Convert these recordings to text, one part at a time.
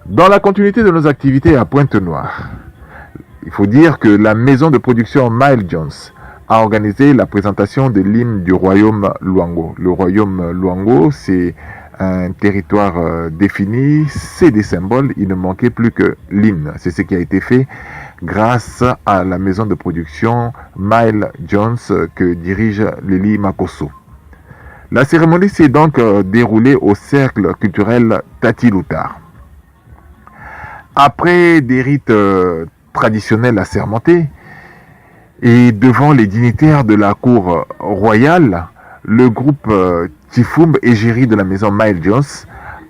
Dans la continuité de nos activités à Pointe-Noire, il faut dire que la maison de production Miles Jones a organisé la présentation de l'hymne du royaume Luango. Le royaume Luango, c'est un territoire défini, c'est des symboles, il ne manquait plus que l'hymne. C'est ce qui a été fait grâce à la maison de production Miles Jones que dirige Lily Makosso. La cérémonie s'est donc déroulée au cercle culturel Tati Loutard. Après des rites traditionnels assermentés et devant les dignitaires de la cour royale, le groupe Tifumb égérie de la maison Miles Jones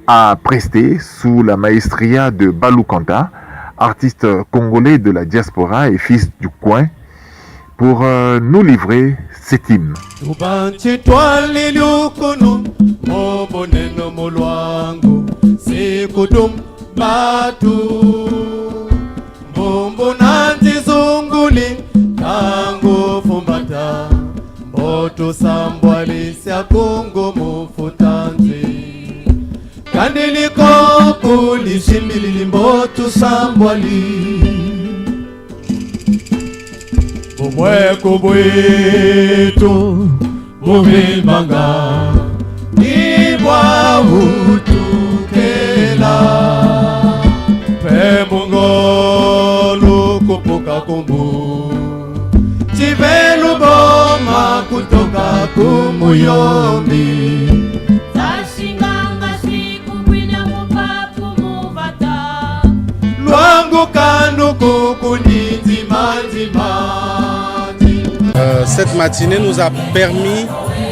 a presté sous la maestria de Balou Kanta, artiste congolais de la diaspora et fils du coin, pour nous livrer cet hymne. Batu Bombo nanti zunguli Tango fumbata Moto sambwali Sia Kongo mufutanzi Kandili kopuli Shimbilili mboto sambwali Bumwe kubwetu Bumimanga Ibwa hutukela Mungolo kupuka kumbu Chivelu boma kutoka kumuyombi Tashinganga shiku kwina mupapu muvata Luangu kanuku kuniti manti. Cette matinée nous a permis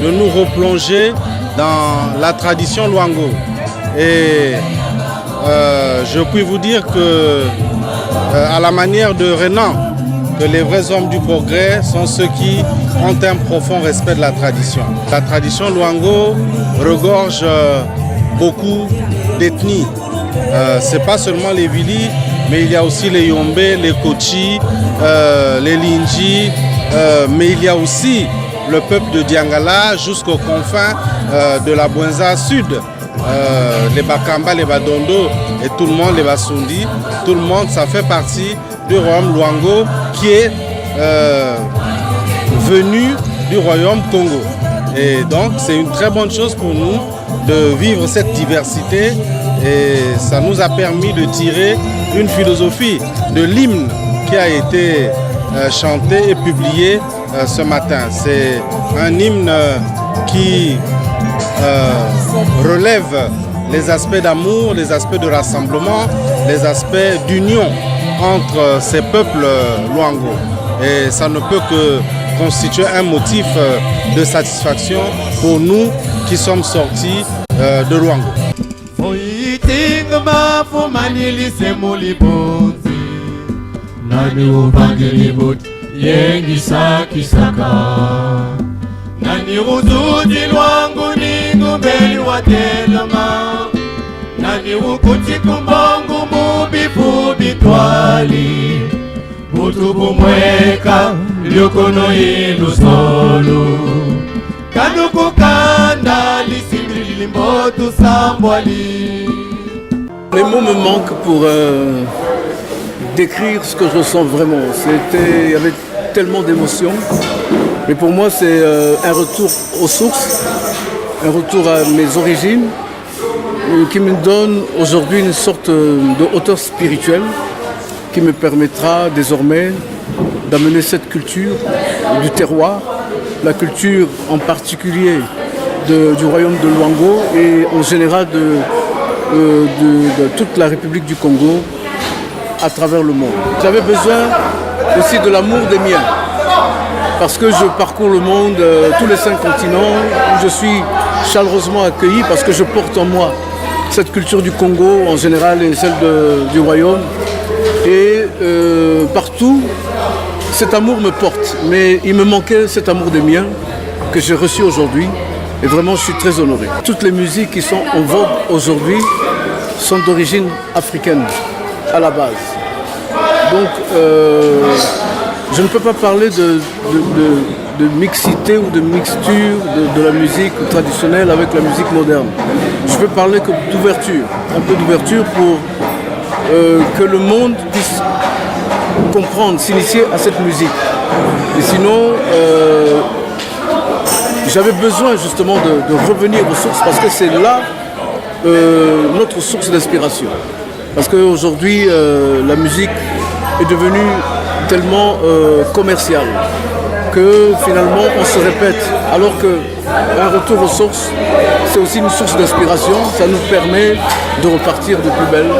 de nous replonger dans la tradition Luango. Et je puis vous dire que, à la manière de Renan, que les vrais hommes du progrès sont ceux qui ont un profond respect de la tradition. La tradition Luango regorge beaucoup d'ethnies. Ce n'est pas seulement les Vili, mais il y a aussi les Yombe, les Kochi, les Linji, mais il y a aussi le peuple de Diangala jusqu'aux confins de la Bouenza Sud. Les Bakamba, les Badondo et tout le monde, les Basundi, tout le monde, ça fait partie du royaume Luango qui est venu du royaume Congo. Et donc c'est une très bonne chose pour nous de vivre cette diversité et ça nous a permis de tirer une philosophie de l'hymne qui a été chanté et publié ce matin. C'est un hymne qui relève les aspects d'amour, les aspects de rassemblement, les aspects d'union entre ces peuples Luango. Et ça ne peut que constituer un motif de satisfaction pour nous qui sommes sortis de Luango. Nani uzudi Luangu ningu mbeli wa telema Nani ukuti kumbongu mubifu bitwali Butu bumweka lyokono ilu solu Kanuku kanda lisimili limbotu sambwali. Les mots me manquent pour décrire ce que je ressens vraiment. Il y avait tellement d'émotions. Mais pour moi, c'est un retour aux sources, un retour à mes origines, qui me donne aujourd'hui une sorte de hauteur spirituelle qui me permettra désormais d'amener cette culture du terroir, la culture en particulier du royaume de Luango et en général de toute la République du Congo à travers le monde. J'avais besoin aussi de l'amour des miens. Parce que je parcours le monde, tous les 5 continents, où je suis chaleureusement accueilli parce que je porte en moi cette culture du Congo en général et celle du royaume. Et partout, cet amour me porte. Mais il me manquait cet amour des miens que j'ai reçu aujourd'hui. Et vraiment, je suis très honoré. Toutes les musiques qui sont en vogue aujourd'hui sont d'origine africaine à la base. Donc, je ne peux pas parler de mixité ou de mixture de la musique traditionnelle avec la musique moderne. Je peux parler que d'ouverture, un peu d'ouverture pour que le monde puisse comprendre, s'initier à cette musique. Et sinon, j'avais besoin justement de revenir aux sources parce que c'est là notre source d'inspiration. Parce qu'aujourd'hui, la musique est devenue tellement commerciale que finalement on se répète, alors qu'un retour aux sources, c'est aussi une source d'inspiration. Ça nous permet de repartir de plus belle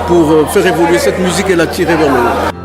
pour faire évoluer cette musique et la tirer vers le haut.